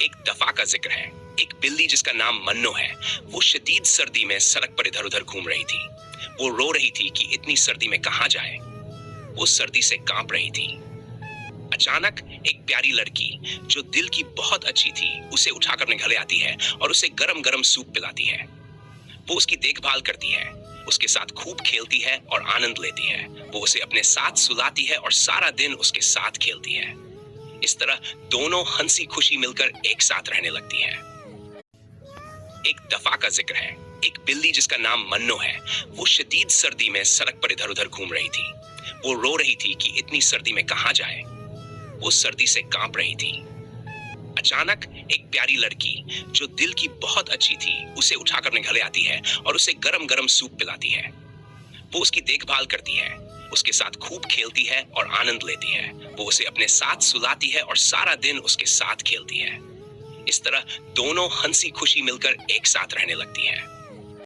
एक दफा का जिक्र है। एक बिल्ली जिसका नाम मन्नो है, वो शदीद सर्दी में सड़क पर इधर उधर घूम रही थी। वो रो रही थी कि इतनी सर्दी में कहाँ जाए। वो सर्दी से कांप रही थी। अचानक एक प्यारी लड़की जो दिल की बहुत अच्छी थी, उसे उठाकर अपने घर ले आती है और उसे गरम गरम सूप पिलाती है। वो उसकी देखभाल करती है, उसके साथ खूब खेलती है और आनंद लेती है। वो उसे अपने साथ सुलाती है और सारा दिन उसके साथ खेलती है। इस तरह दोनों हंसी खुशी मिलकर एक साथ रहने लगती है। एक दफा का जिक्र है। एक बिल्ली जिसका नाम मन्नो है, वो शदीद सर्दी में सड़क पर इधर उधर घूम रही थी। वो रो रही थी कि इतनी सर्दी में कहाँ जाए। वो सर्दी से कांप रही थी। अचानक एक प्यारी लड़की जो दिल की बहुत अच्छी थी, उसे उठाकर अपने घर ले आती है और उसे गरम गरम सूप पिलाती है। वो उसकी देखभाल करती है, उसके साथ खूब खेलती है और आनंद लेती है। वो उसे अपने साथ सुलाती है और सारा दिन उसके साथ खेलती है। इस तरह दोनों हंसी खुशी मिलकर एक साथ रहने लगती है।